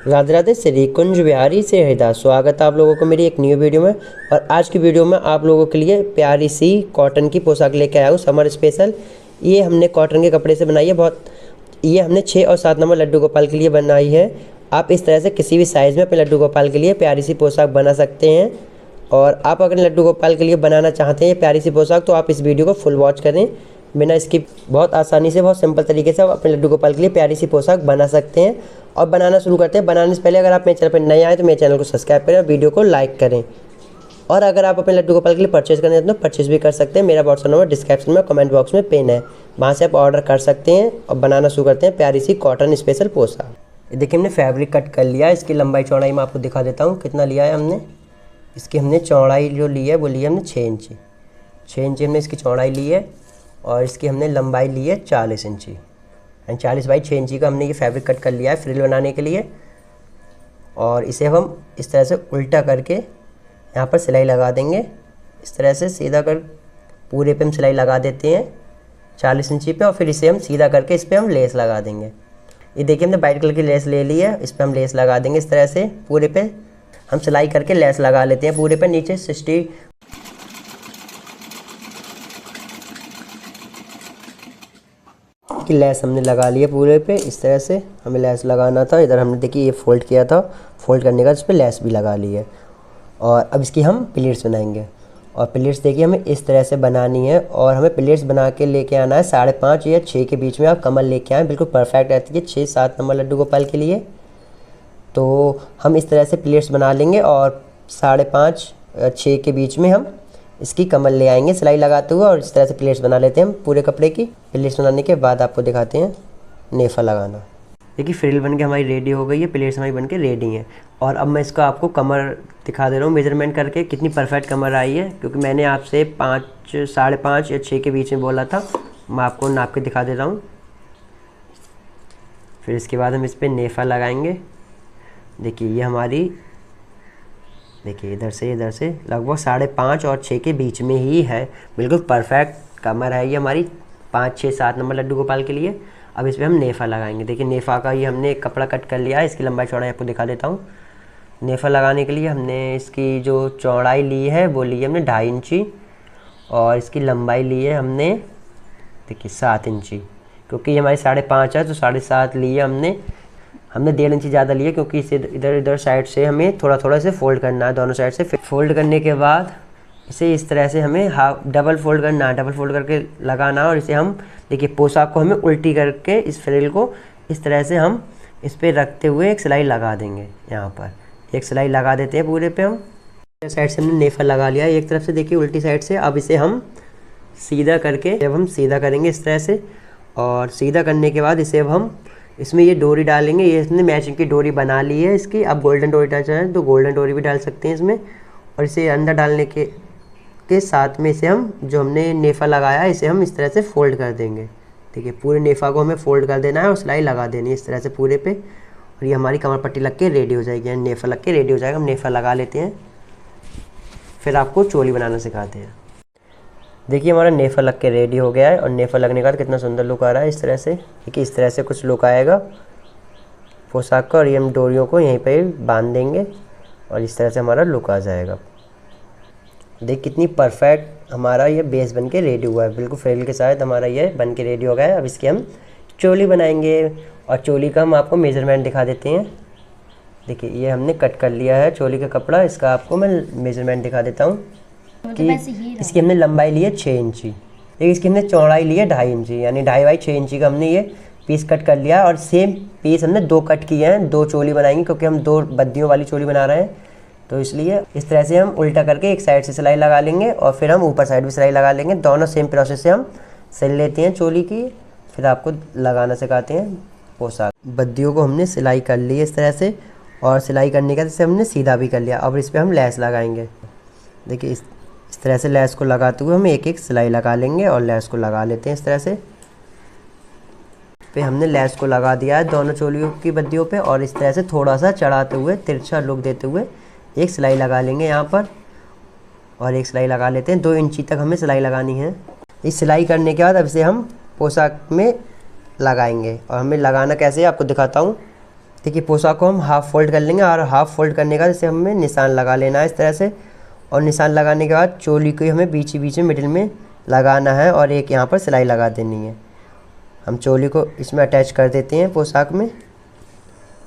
राधे राधे। श्री कुंज बिहारी से हृदय स्वागत है आप लोगों को मेरी एक न्यू वीडियो में। और आज की वीडियो में आप लोगों के लिए प्यारी सी कॉटन की पोशाक लेके आया हूँ, समर स्पेशल। ये हमने कॉटन के कपड़े से बनाई है। ये हमने 6 और 7 नंबर लड्डू गोपाल के लिए बनाई है। आप इस तरह से किसी भी साइज़ में अपने लड्डू गोपाल के लिए प्यारी सी पोशाक बना सकते हैं। और आप अगर लड्डू गोपाल के लिए बनाना चाहते हैं ये प्यारी सी पोशाक, तो आप इस वीडियो को फुल वॉच करें बिना स्किप। बहुत आसानी से, बहुत सिंपल तरीके से आप अपने लड्डू गोपाल के लिए प्यारी सी पोशाक बना सकते हैं। और बनाना शुरू करते हैं। बनाने से पहले अगर आप मेरे चैनल पर नए आए तो मेरे चैनल को सब्सक्राइब करें और वीडियो को लाइक करें। और अगर आप अपने लड्डू गोपाल के लिए परचेज़ करना चाहते हैं तो परचेज़ भी कर सकते हैं। मेरा व्हाट्सएप नंबर डिस्क्रिप्शन में कमेंट बॉक्स में पिन है, वहाँ से आप ऑर्डर कर सकते हैं। और बनाना शुरू करते हैं प्यारी सी कॉटन स्पेशल पोशाक। देखिए हमने फैब्रिक कट कर लिया है। इसकी लंबाई चौड़ाई मैं आपको दिखा देता हूँ कितना लिया है हमने। इसकी हमने चौड़ाई जो ली है वो ली है हमने 6 इंची। 6 इंची हमने इसकी चौड़ाई ली है। और इसकी हमने लंबाई ली है 40 इंची। 40 बाई 6 इंची का हमने ये फैब्रिक कट कर लिया है फ्रिल बनाने के लिए। और इसे हम इस तरह से उल्टा करके यहाँ पर सिलाई लगा देंगे। इस तरह से सीधा कर पूरे पे हम सिलाई लगा देते हैं 40 इंची पे। और फिर इसे हम सीधा करके इस पर हम लेस लगा देंगे। ये देखिए हमने वाइट कलर की लेस ले ली है, इस पर हम लेस लगा देंगे। इस तरह से पूरे पे हम सिलाई करके लेस लगा लेते हैं पूरे पे। नीचे 60 की लेस हमने लगा ली है पूरे पे। इस तरह से हमें लेस लगाना था। इधर हमने देखिए ये फोल्ड किया था, फोल्ड करने का इस पर लेस भी लगा ली है। और अब इसकी हम प्लेट्स बनाएंगे। और प्लेट्स देखिए हमें इस तरह से बनानी है। और हमें प्लेट्स बना के लेके आना है 5.5 या 6 के बीच में। आप कमर लेके आएँ, बिल्कुल परफेक्ट रहती है 6-7 नंबर लड्डू गोपाल के लिए। तो हम इस तरह से प्लेट्स बना लेंगे और 5.5-6 के बीच में हम इसकी कमर ले आएंगे सिलाई लगाते हुए। और इस तरह से प्लेट्स बना लेते हैं हम पूरे कपड़े की। प्लेट्स बनाने के बाद आपको दिखाते हैं नेफा लगाना। देखिए फ्रिल बन के हमारी रेडी हो गई है, प्लेट्स हमारी बन के रेडी हैं। और अब मैं इसका आपको कमर दिखा दे रहा हूँ मेजरमेंट करके कितनी परफेक्ट कमर आई है। क्योंकि मैंने आपसे 5-5.5 या 6 के बीच में बोला था। मैं आपको नाप के दिखा दे रहा हूँ। फिर इसके बाद हम इस पर नेफा लगाएंगे। देखिए ये हमारी, देखिए इधर से लगभग 5.5 और 6 के बीच में ही है। बिल्कुल परफेक्ट कमर है ये हमारी 5, 6, 7 नंबर लड्डू गोपाल के लिए। अब इस पर हम नेफा लगाएंगे। देखिए नेफा का ये हमने एक कपड़ा कट कर लिया है। इसकी लंबाई चौड़ाई आपको दिखा देता हूँ। नेफा लगाने के लिए हमने इसकी जो चौड़ाई ली है वो ली है हमने 2.5 इंची। और इसकी लंबाई ली है हमने देखिए 7 इंची। क्योंकि ये हमारी 5.5 है तो 7.5 ली है हमने 1.5 इंची ज़्यादा लिए। क्योंकि इसे इधर साइड से हमें थोड़ा इसे फोल्ड करना है दोनों साइड से। फोल्ड करने के बाद इसे इस तरह से हमें डबल फोल्ड करना है, डबल फोल्ड करके लगाना है। और इसे हम देखिए पोशाक को हमें उल्टी करके इस फ्रिल को इस तरह से हम इस पर रखते हुए एक सिलाई लगा देंगे। यहाँ पर एक सिलाई लगा देते हैं पूरे पे हम। साइड से हमने नेफा लगा लिया एक तरफ से, देखिए उल्टी साइड से। अब इसे हम सीधा करके जब हम सीधा करेंगे इस तरह से। और सीधा करने के बाद इसे अब हम इसमें ये डोरी डालेंगे। ये इसने मैचिंग की डोरी बना ली है इसकी। आप गोल्डन डोरी डालना चाहें तो गोल्डन डोरी भी डाल सकते हैं इसमें। और इसे अंदर डालने के साथ में इसे हम जो हमने नेफा लगाया है इसे हम इस तरह से फोल्ड कर देंगे। देखिए पूरे नेफा को हमें फोल्ड कर देना है और सिलाई लगा देनी है इस तरह से पूरे पे। और ये हमारी कमर पट्टी लग के रेडी हो जाएगी, नेफा लग के रेडी हो जाएगा। हम नेफा लगा लेते हैं, फिर आपको चोली बनाना सिखाते हैं। देखिए हमारा नेफा लग के रेडी हो गया है। और नेफा लगने के बाद कितना सुंदर लुक आ रहा है इस तरह से। देखिए इस तरह से कुछ लुक आएगा पोशाक का। और ये हम डोरियों को यहीं पे बांध देंगे और इस तरह से हमारा लुक आ जाएगा। देख कितनी परफेक्ट हमारा ये बेस बन के रेडी हुआ है। बिल्कुल फ्रिल के साथ हमारा ये बन के रेडी हो गया है। अब इसकी हम चोली बनाएंगे। और चोली का हम आपको मेजरमेंट दिखा देते हैं। देखिए ये हमने कट कर लिया है चोली का कपड़ा। इसका आपको मैं मेजरमेंट दिखा देता हूँ कि इसकी हमने लंबाई ली है 6 इंची। देखिए इसकी हमने चौड़ाई ली है 2.5 इंची, यानी 2.5 बाई 6 इंची का हमने ये पीस कट कर लिया। और सेम पीस हमने 2 कट किए हैं, 2 चोली बनाएंगे क्योंकि हम 2 बद्दियों वाली चोली बना रहे हैं। तो इसलिए इस तरह से हम उल्टा करके एक साइड से सिलाई लगा लेंगे और फिर हम ऊपर साइड भी सिलाई लगा लेंगे। दोनों सेम प्रोसेस से हम सिल लेते हैं चोली की। फिर आपको लगाना सिखाते हैं पोशाक। बद्दियों को हमने सिलाई कर ली है इस तरह से। और सिलाई करने के बाद इसे हमने सीधा भी कर लिया। अब इस पर हम लेस लगाएंगे। देखिए इस तरह से लेस को लगाते हुए हम एक सिलाई लगा लेंगे और लेस को लगा लेते हैं इस तरह से। पे हमने लेस को लगा दिया है दोनों चोलियों की बद्दियों पे। और इस तरह से थोड़ा सा चढ़ाते हुए तिरछा लुक देते हुए एक सिलाई लगा लेंगे यहाँ पर। और एक सिलाई लगा लेते हैं, 2 इंची तक हमें सिलाई लगानी है। इस सिलाई करने के बाद अब इसे हम पोशाक में लगाएंगे। और हमें लगाना कैसे है आपको दिखाता हूँ। देखिए पोशाक को हम हाफ़ फोल्ड कर लेंगे और हाफ़ फोल्ड करने का जैसे हमें निशान लगा लेना है इस तरह से, और निशान लगाने के बाद चोली को हमें बीच में मिडिल में लगाना है और एक यहाँ पर सिलाई लगा देनी है। हम चोली को इसमें अटैच कर देते हैं पोशाक में,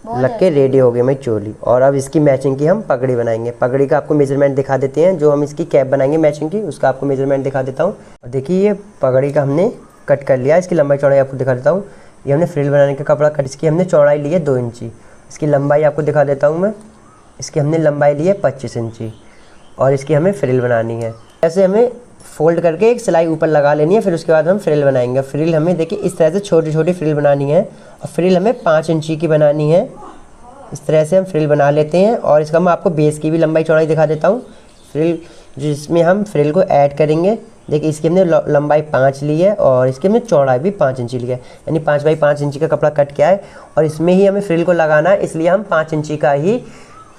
लग के रेडी हो गई हमारी चोली। और अब इसकी मैचिंग की हम पगड़ी बनाएंगे। पगड़ी का आपको मेजरमेंट दिखा देते हैं, जो हम इसकी कैप बनाएंगे मैचिंग की उसका आपको मेजरमेंट दिखा देता हूँ। और देखिए ये पगड़ी का हमने कट कर लिया, इसकी लंबाई चौड़ाई आपको दिखा देता हूँ। ये हमने फ्रिल बनाने का कपड़ा कट, इसकी हमने चौड़ाई ली है 2 इंची, इसकी लंबाई आपको दिखा देता हूँ मैं। इसकी हमने लंबाई ली है 25 इंची और इसकी हमें फ्रिल बनानी है। ऐसे हमें फोल्ड करके एक सिलाई ऊपर लगा लेनी है, फिर उसके बाद हम फ्रिल बनाएंगे। फ्रिल हमें देखिए इस तरह से छोटी छोटी फ्रिल बनानी है और फ्रिल हमें 5 इंची की बनानी है। इस तरह से हम फ्रिल बना लेते हैं और इसका मैं आपको बेस की भी लंबाई चौड़ाई दिखा देता हूँ। फ्रिल जिसमें हम फ्रिल को ऐड करेंगे, देखिए इसकी हमने लंबाई 5 ली है और इसकी हमने चौड़ाई भी 5 इंची ली है, यानी 5 बाई 5 इंची का कपड़ा कट किया है और इसमें ही हमें फ्रिल को लगाना है, इसलिए हम 5 इंची का ही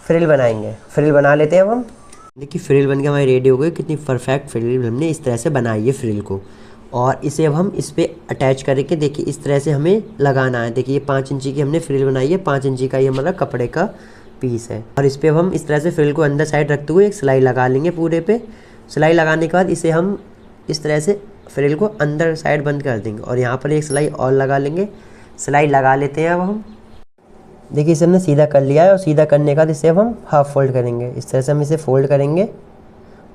फ्रिल बनाएंगे। फ्रिल बना लेते हैं अब हम। देखिए फ्रिल बन के हमारी रेडी हो गई, कितनी परफेक्ट फ्रिल हमने इस तरह से बनाई है फ्रिल को। और इसे अब हम इस पर अटैच करके देखिए इस तरह से हमें लगाना है। देखिए ये 5 इंची की हमने फ्रिल बनाई है, 5 इंची का ये हमारा कपड़े का पीस है। और इस पर अब हम इस तरह से फ्रिल को अंदर साइड रखते हुए एक सिलाई लगा लेंगे पूरे पे। सिलाई लगाने के बाद इसे हम इस तरह से फ्रिल को अंदर साइड बंद कर देंगे और यहाँ पर एक सिलाई और लगा लेंगे। सिलाई लगा लेते हैं अब हम। देखिए इसे हमने सीधा कर लिया है और सीधा करने के बाद इसे अब हम हाफ़ फोल्ड करेंगे। इस तरह से हम इसे फोल्ड करेंगे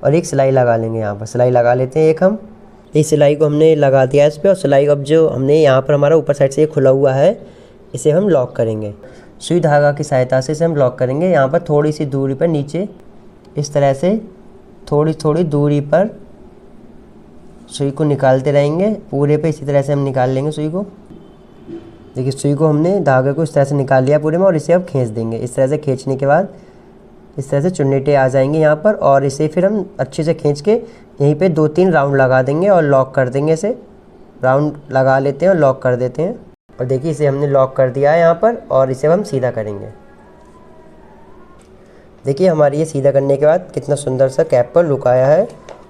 और एक सिलाई लगा लेंगे। यहाँ पर सिलाई लगा लेते हैं एक हम। इस सिलाई को हमने लगा दिया है इस पर, और सिलाई अब जो हमने यहाँ पर हमारा ऊपर साइड से ये खुला हुआ है इसे हम लॉक करेंगे। सुई धागा की सहायता से इसे हम लॉक करेंगे। यहाँ पर थोड़ी सी दूरी पर नीचे इस तरह से थोड़ी थोड़ी दूरी पर सुई को निकालते रहेंगे। पूरे पे इसी तरह से हम निकाल लेंगे सुई को। देखिए सुई को हमने धागे को इस तरह से निकाल लिया पूरे में और इसे अब खींच देंगे। इस तरह से खींचने के बाद इस तरह से चुन्नीटे आ जाएंगे यहाँ पर, और इसे फिर हम अच्छे से खींच के यहीं पे 2-3 राउंड लगा देंगे और लॉक कर देंगे। इसे राउंड लगा लेते हैं और लॉक कर देते हैं। और देखिए इसे हमने लॉक कर दिया है यहाँ पर और इसे हम सीधा करेंगे। देखिए हमारी ये सीधा करने के बाद कितना सुंदर सा कैप पर लुक आया है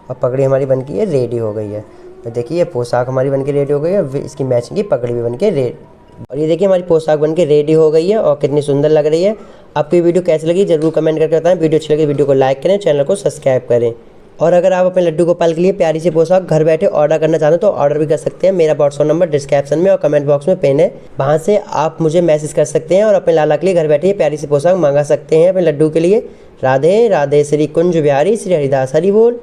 और पगड़ी हमारी बनके ये रेडी हो गई है। तो देखिए ये पोशाक हमारी बनके रेडी हो गई है, इसकी मैचिंग की पगड़ी भी बनके रेडी। और ये देखिए हमारी पोशाक बनके रेडी हो गई है और कितनी सुंदर लग रही है। आपको ये वीडियो कैसी लगी जरूर कमेंट करके बताएं। वीडियो अच्छी लगी वीडियो को लाइक करें, चैनल को सब्सक्राइब करें। और अगर आप अपने लड्डू गोपाल के लिए प्यारी सी पोशाक घर बैठे ऑर्डर करना चाहते हैं तो ऑर्डर भी कर सकते हैं। मेरा व्हाट्सएप नंबर डिस्क्रिप्शन में और कमेंट बॉक्स में पिन है, वहाँ से आप मुझे मैसेज कर सकते हैं और अपने लाला के लिए घर बैठे प्यारी सी पोशाक मंगा सकते हैं अपने लड्डू के लिए। राधे राधे, श्री कुंज बिहारी, श्री हरिदास हरि बोल।